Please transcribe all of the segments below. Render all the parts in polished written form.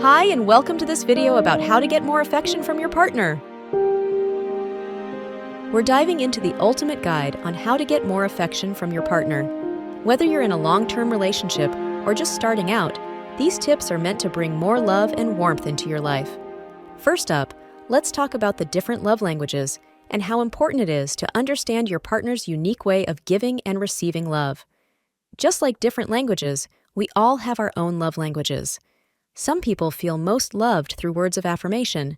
Hi, and welcome to this video about how to get more affection from your partner. We're diving into the ultimate guide on how to get more affection from your partner. Whether you're in a long-term relationship or just starting out, these tips are meant to bring more love and warmth into your life. First up, let's talk about the different love languages and how important it is to understand your partner's unique way of giving and receiving love. Just like different languages, we all have our own love languages. Some people feel most loved through words of affirmation,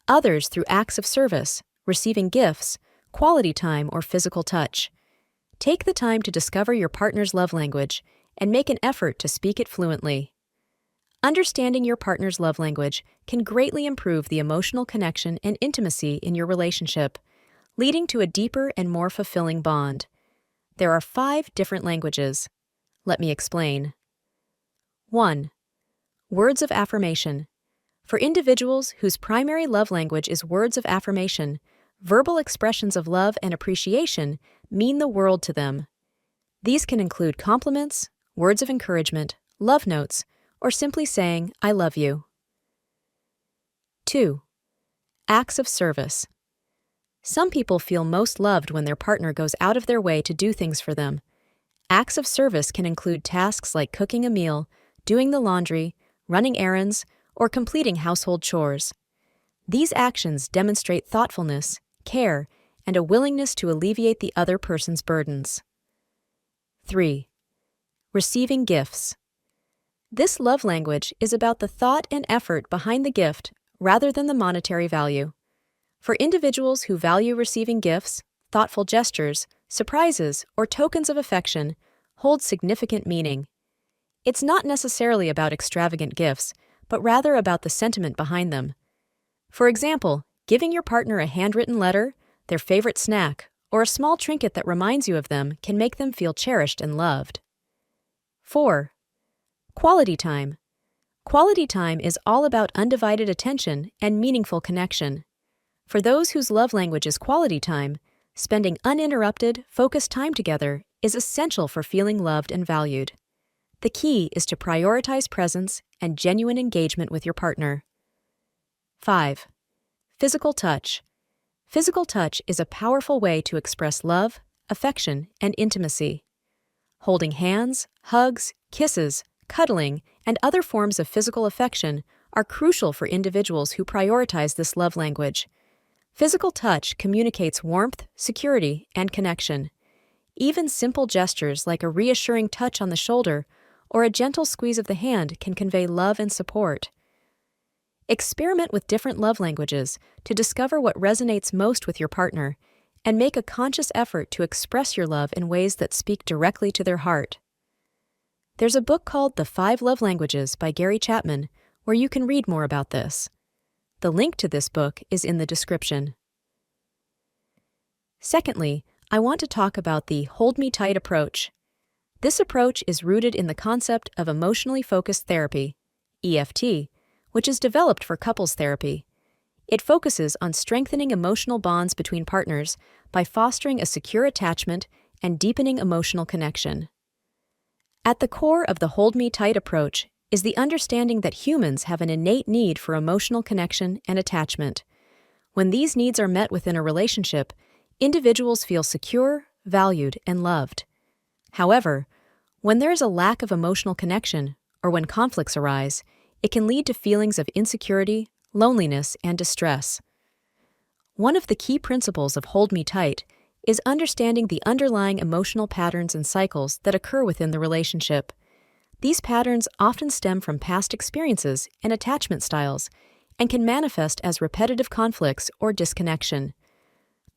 others through acts of service, receiving gifts, quality time, or physical touch. Take the time to discover your partner's love language and make an effort to speak it fluently. Understanding your partner's love language can greatly improve the emotional connection and intimacy in your relationship, leading to a deeper and more fulfilling bond. There are 5 different languages. Let me explain. 1. Words of affirmation. For individuals whose primary love language is words of affirmation, verbal expressions of love and appreciation mean the world to them. These can include compliments, words of encouragement, love notes, or simply saying, "I love you." 2. Acts of service. Some people feel most loved when their partner goes out of their way to do things for them. Acts of service can include tasks like cooking a meal, doing the laundry, running errands, or completing household chores. These actions demonstrate thoughtfulness, care, and a willingness to alleviate the other person's burdens. 3. Receiving gifts. This love language is about the thought and effort behind the gift rather than the monetary value. For individuals who value receiving gifts, thoughtful gestures, surprises, or tokens of affection hold significant meaning. It's not necessarily about extravagant gifts, but rather about the sentiment behind them. For example, giving your partner a handwritten letter, their favorite snack, or a small trinket that reminds you of them can make them feel cherished and loved. 4. Quality time. Quality time is all about undivided attention and meaningful connection. For those whose love language is quality time, spending uninterrupted, focused time together is essential for feeling loved and valued. The key is to prioritize presence and genuine engagement with your partner. 5. Physical touch. Physical touch is a powerful way to express love, affection, and intimacy. Holding hands, hugs, kisses, cuddling, and other forms of physical affection are crucial for individuals who prioritize this love language. Physical touch communicates warmth, security, and connection. Even simple gestures like a reassuring touch on the shoulder or a gentle squeeze of the hand can convey love and support. Experiment with different love languages to discover what resonates most with your partner and make a conscious effort to express your love in ways that speak directly to their heart. There's a book called The 5 Love Languages by Chapman where you can read more about this. The link to this book is in the description. Secondly, I want to talk about the Hold Me Tight approach. This approach is rooted in the concept of emotionally focused therapy, EFT, which is developed for couples therapy. It focuses on strengthening emotional bonds between partners by fostering a secure attachment and deepening emotional connection. At the core of the Hold Me Tight approach is the understanding that humans have an innate need for emotional connection and attachment. When these needs are met within a relationship, individuals feel secure, valued, and loved. However, when there is a lack of emotional connection, or when conflicts arise, it can lead to feelings of insecurity, loneliness, and distress. One of the key principles of Hold Me Tight is understanding the underlying emotional patterns and cycles that occur within the relationship. These patterns often stem from past experiences and attachment styles and can manifest as repetitive conflicts or disconnection.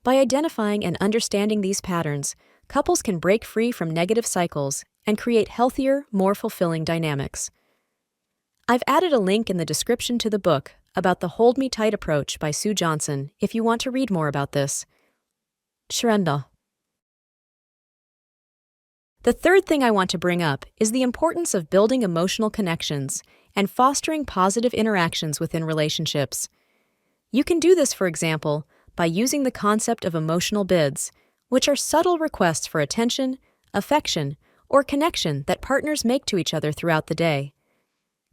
By identifying and understanding these patterns, couples can break free from negative cycles and create healthier, more fulfilling dynamics. I've added a link in the description to the book about the Hold Me Tight approach by Sue Johnson if you want to read more about this. Shrenda. The third thing I want to bring up is the importance of building emotional connections and fostering positive interactions within relationships. You can do this, for example, by using the concept of emotional bids, which are subtle requests for attention, affection, or connection that partners make to each other throughout the day.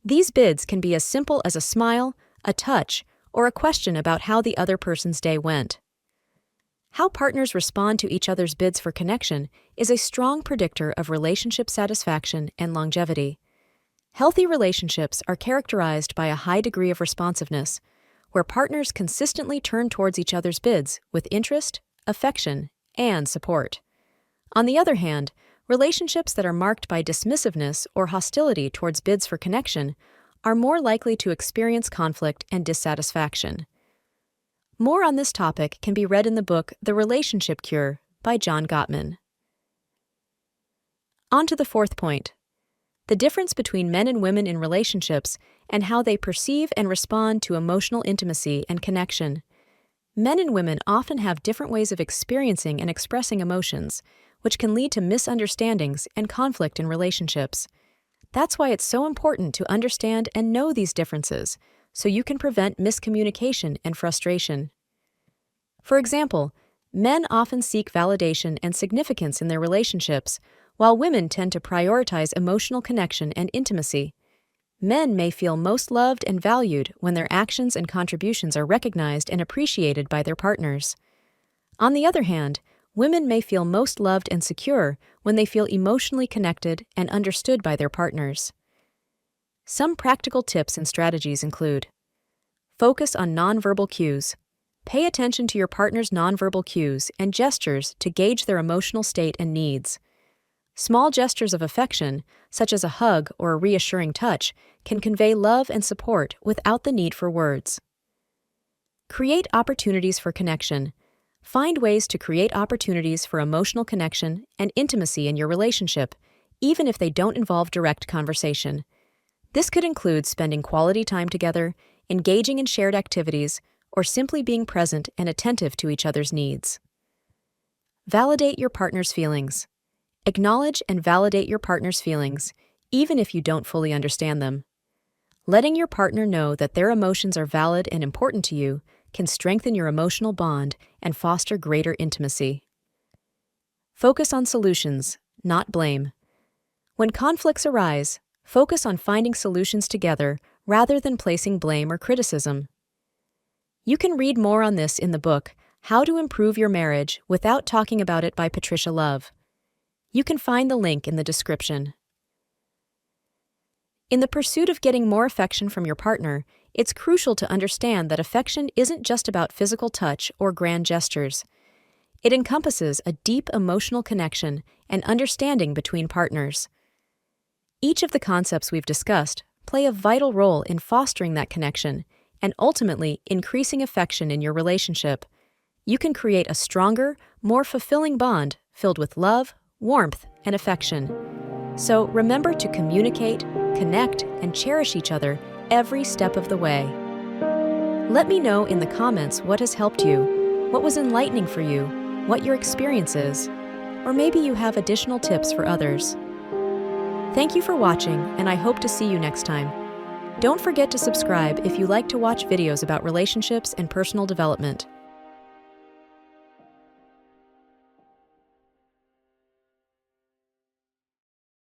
These bids can be as simple as a smile, a touch, or a question about how the other person's day went. How partners respond to each other's bids for connection is a strong predictor of relationship satisfaction and longevity. Healthy relationships are characterized by a high degree of responsiveness, where partners consistently turn towards each other's bids with interest, affection, and support. On the other hand, relationships that are marked by dismissiveness or hostility towards bids for connection are more likely to experience conflict and dissatisfaction. More on this topic can be read in the book The Relationship Cure by John Gottman. On to the fourth point: the difference between men and women in relationships and how they perceive and respond to emotional intimacy and connection. Men and women often have different ways of experiencing and expressing emotions, which can lead to misunderstandings and conflict in relationships. That's why it's so important to understand and know these differences, so you can prevent miscommunication and frustration. For example, men often seek validation and significance in their relationships, while women tend to prioritize emotional connection and intimacy. Men may feel most loved and valued when their actions and contributions are recognized and appreciated by their partners. On the other hand, women may feel most loved and secure when they feel emotionally connected and understood by their partners. Some practical tips and strategies include: focus on nonverbal cues. Pay attention to your partner's nonverbal cues and gestures to gauge their emotional state and needs. Small gestures of affection, such as a hug or a reassuring touch, can convey love and support without the need for words. Create opportunities for connection. Find ways to create opportunities for emotional connection and intimacy in your relationship, even if they don't involve direct conversation. This could include spending quality time together, engaging in shared activities, or simply being present and attentive to each other's needs. Validate your partner's feelings. Acknowledge and validate your partner's feelings, even if you don't fully understand them. Letting your partner know that their emotions are valid and important to you can strengthen your emotional bond and foster greater intimacy. Focus on solutions, not blame. When conflicts arise, focus on finding solutions together rather than placing blame or criticism. You can read more on this in the book, How to Improve Your Marriage Without Talking About It by Patricia Love. You can find the link in the description. In the pursuit of getting more affection from your partner, it's crucial to understand that affection isn't just about physical touch or grand gestures. It encompasses a deep emotional connection and understanding between partners. Each of the concepts we've discussed play a vital role in fostering that connection and ultimately increasing affection in your relationship. You can create a stronger, more fulfilling bond filled with love, warmth, and affection. So remember to communicate, connect, and cherish each other every step of the way. Let me know in the comments what has helped you, what was enlightening for you, what your experience is, or maybe you have additional tips for others. Thank you for watching, and I hope to see you next time. Don't forget to subscribe if you like to watch videos about relationships and personal development.